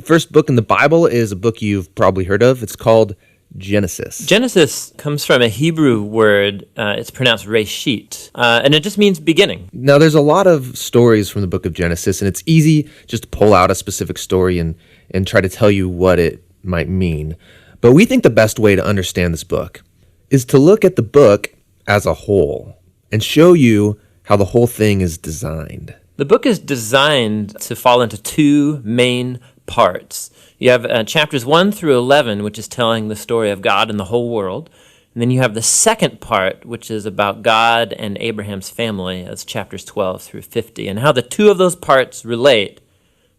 The first book in the Bible is a book you've probably heard of. It's called Genesis. Genesis comes from a Hebrew word. It's pronounced reshit, and it just means beginning. Now, there's a lot of stories from the book of Genesis, and it's easy just to pull out a specific story and try to tell you what it might mean. But we think the best way to understand this book is to look at the book as a whole and show you how the whole thing is designed. The book is designed to fall into two main parts. You have chapters 1 through 11, which is telling the story of God and the whole world. And then you have the second part, which is about God and Abraham's family, as chapters 12 through 50. And how the two of those parts relate,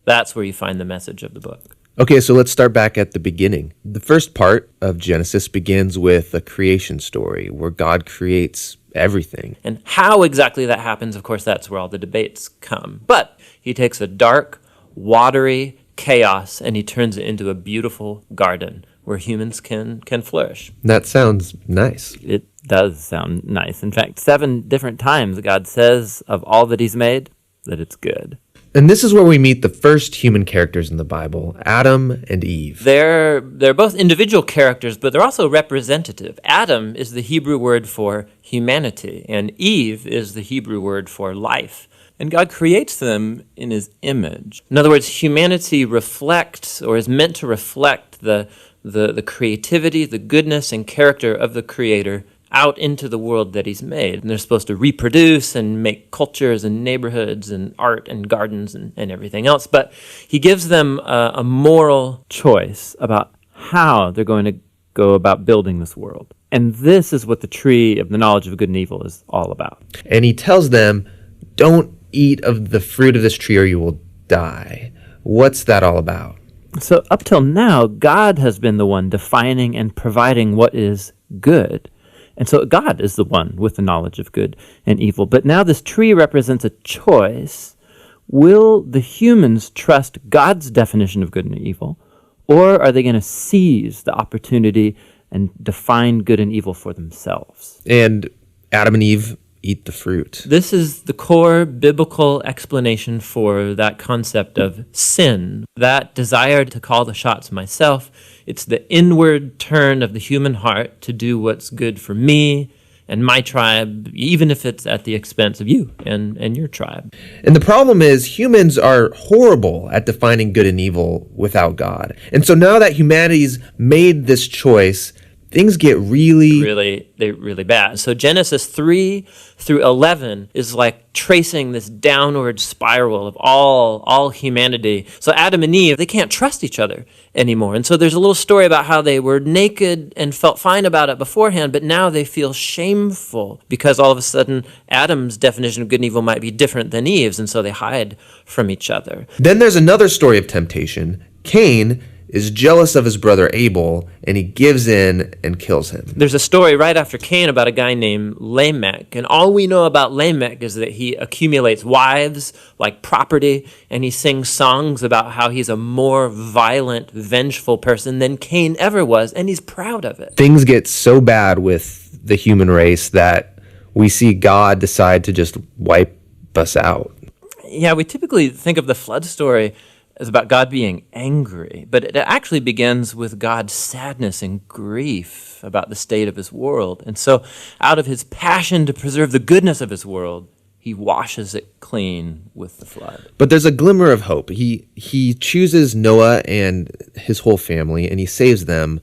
that's where you find the message of the book. Okay, so let's start back at the beginning. The first part of Genesis begins with a creation story where God creates everything. And how exactly that happens, of course, that's where all the debates come. But he takes a dark, watery chaos and he turns it into a beautiful garden where humans can flourish. That sounds nice. It does sound nice. In fact, 7 different times God says of all that he's made that it's good. And this is where we meet the first human characters in the Bible, Adam and Eve. They're both individual characters, but they're also representative. Adam is the Hebrew word for humanity, and Eve is the Hebrew word for life. And God creates them in his image. In other words, humanity reflects, or is meant to reflect, the creativity, the goodness, and character of the Creator out into the world that he's made. And they're supposed to reproduce and make cultures and neighborhoods and art and gardens and everything else. But he gives them a moral choice about how they're going to go about building this world. And this is what the tree of the knowledge of good and evil is all about. And he tells them, don't eat of the fruit of this tree or you will die. What's that all about? So up till now, God has been the one defining and providing what is good. And so God is the one with the knowledge of good and evil. But now this tree represents a choice. Will the humans trust God's definition of good and evil, or are they going to seize the opportunity and define good and evil for themselves? And Adam and Eve eat the fruit. This is the core biblical explanation for that concept of sin, that desire to call the shots myself. It's the inward turn of the human heart to do what's good for me and my tribe, even if it's at the expense of you and your tribe. And the problem is humans are horrible at defining good and evil without God. And so now that humanity's made this choice, things get really bad. So Genesis 3 through 11 is like tracing this downward spiral of all humanity. So Adam and Eve, they can't trust each other anymore. And so there's a little story about how they were naked and felt fine about it beforehand, but now they feel shameful because all of a sudden Adam's definition of good and evil might be different than Eve's, and so they hide from each other. Then there's another story of temptation. Cain is jealous of his brother Abel, and he gives in and kills him. There's a story right after Cain about a guy named Lamech, and all we know about Lamech is that he accumulates wives like property, and he sings songs about how he's a more violent, vengeful person than Cain ever was, and he's proud of it. Things get so bad with the human race that we see God decide to just wipe us out. Yeah, we typically think of the flood story is about God being angry, but it actually begins with God's sadness and grief about the state of his world. And so out of his passion to preserve the goodness of his world, he washes it clean with the flood. But there's a glimmer of hope. He chooses Noah and his whole family, and he saves them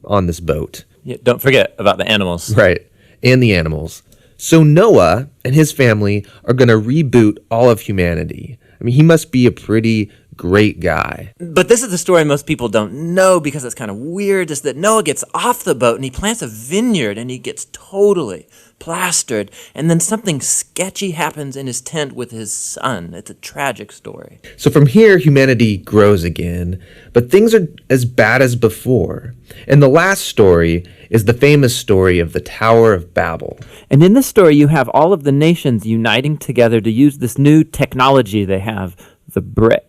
on this boat. Yeah, don't forget about the animals. Right, and the animals. So Noah and his family are going to reboot all of humanity. I mean, he must be a pretty great guy. But this is the story most people don't know because it's kind of weird, is that Noah gets off the boat and he plants a vineyard and he gets totally plastered. And then something sketchy happens in his tent with his son. It's a tragic story. So from here, humanity grows again, but things are as bad as before. And the last story is the famous story of the Tower of Babel. And in this story, you have all of the nations uniting together to use this new technology they have, the brick.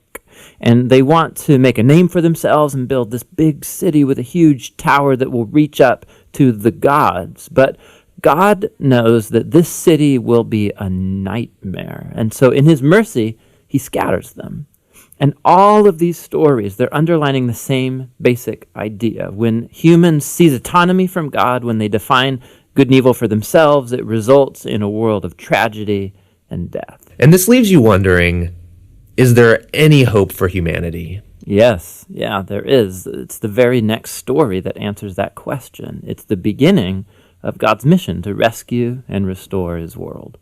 And they want to make a name for themselves and build this big city with a huge tower that will reach up to the gods. But God knows that this city will be a nightmare. And so in his mercy, he scatters them. And all of these stories, they're underlining the same basic idea. When humans seize autonomy from God, when they define good and evil for themselves, it results in a world of tragedy and death. And this leaves you wondering, is there any hope for humanity? Yes, yeah, there is. It's the very next story that answers that question. It's the beginning of God's mission to rescue and restore his world.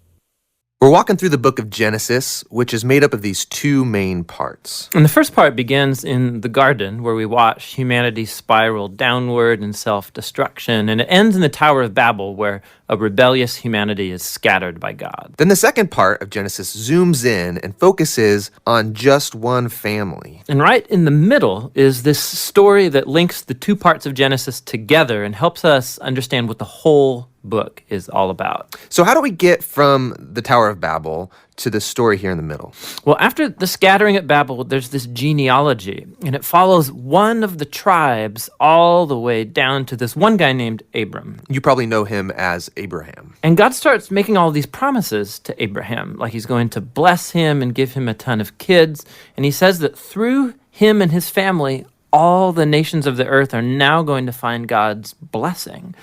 We're walking through the book of Genesis, which is made up of these two main parts. And the first part begins in the garden, where we watch humanity spiral downward in self-destruction, and it ends in the Tower of Babel, where a rebellious humanity is scattered by God. Then the second part of Genesis zooms in and focuses on just one family. And right in the middle is this story that links the two parts of Genesis together and helps us understand what the whole book is all about. So how do we get from the Tower of Babel to the story here in the middle? Well, after the scattering at Babel, there's this genealogy, and it follows one of the tribes all the way down to this one guy named Abram. You probably know him as Abraham. And God starts making all these promises to Abraham, like he's going to bless him and give him a ton of kids. And he says that through him and his family, all the nations of the earth are now going to find God's blessing.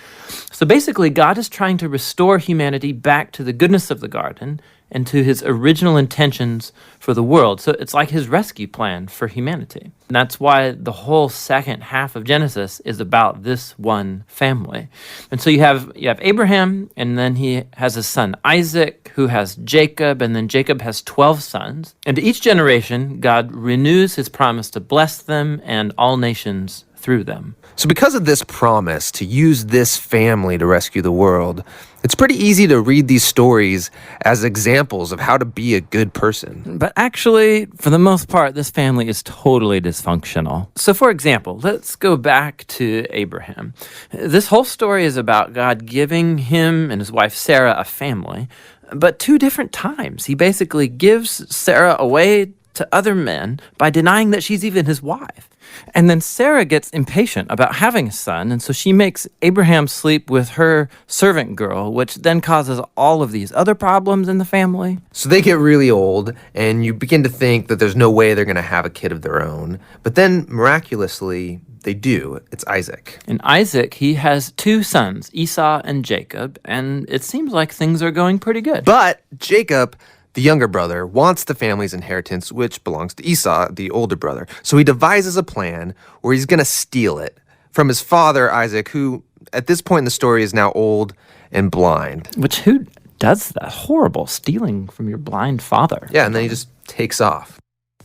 So basically, God is trying to restore humanity back to the goodness of the garden and to his original intentions for the world. So it's like his rescue plan for humanity. And that's why the whole second half of Genesis is about this one family. And so you have Abraham, and then he has his son Isaac, who has Jacob, and then Jacob has 12 sons. And to each generation, God renews his promise to bless them and all nations through them. So because of this promise to use this family to rescue the world, it's pretty easy to read these stories as examples of how to be a good person. But actually, for the most part, this family is totally dysfunctional. So for example, let's go back to Abraham. This whole story is about God giving him and his wife Sarah a family, but two different times. He basically gives Sarah away to other men by denying that she's even his wife. And then Sarah gets impatient about having a son, and so she makes Abraham sleep with her servant girl, which then causes all of these other problems in the family. So they get really old, and you begin to think that there's no way they're going to have a kid of their own. But then, miraculously, they do. It's Isaac. And Isaac, he has two sons, Esau and Jacob, and it seems like things are going pretty good. But Jacob, the younger brother, wants the family's inheritance, which belongs to Esau, the older brother. So he devises a plan where he's going to steal it from his father, Isaac, who at this point in the story is now old and blind. Which, who does that? Horrible, stealing from your blind father. Yeah, and then he just takes off.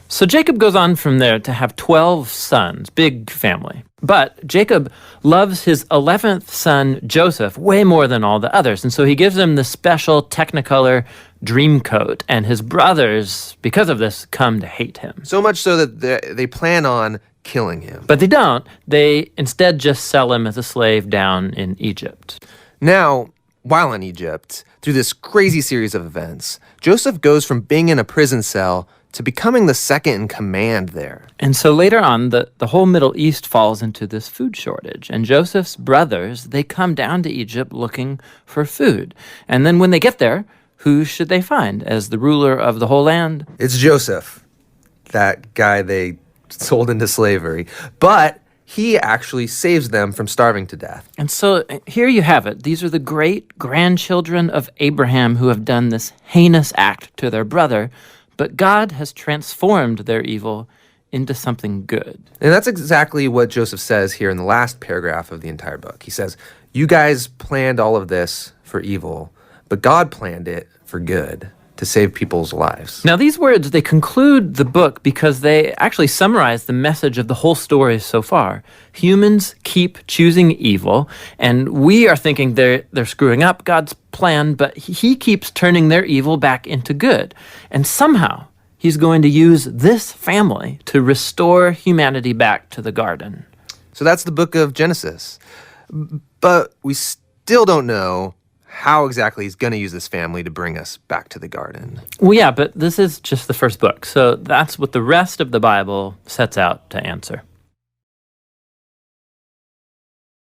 So Jacob goes on from there to have 12 sons, big family. But Jacob loves his 11th son, Joseph, way more than all the others. And so he gives him the special Technicolor dream coat. And his brothers, because of this, come to hate him. So much so that they plan on killing him. But they don't. They instead just sell him as a slave down in Egypt. Now, while in Egypt, through this crazy series of events, Joseph goes from being in a prison cell to becoming the second in command there. And so later on, the whole Middle East falls into this food shortage. And Joseph's brothers, they come down to Egypt looking for food. And then when they get there, who should they find as the ruler of the whole land? It's Joseph, that guy they sold into slavery. But he actually saves them from starving to death. And so here you have it. These are the great-grandchildren of Abraham who have done this heinous act to their brother. But God has transformed their evil into something good. And that's exactly what Joseph says here in the last paragraph of the entire book. He says, you guys planned all of this for evil, but God planned it for good, to save people's lives. Now, these words, they conclude the book because they actually summarize the message of the whole story so far. Humans keep choosing evil, and we are thinking they're screwing up God's plan, but he keeps turning their evil back into good. And somehow, he's going to use this family to restore humanity back to the garden. So that's the book of Genesis. But we still don't know how exactly he's going to use this family to bring us back to the garden. Well, yeah, but this is just the first book, so that's what the rest of the Bible sets out to answer.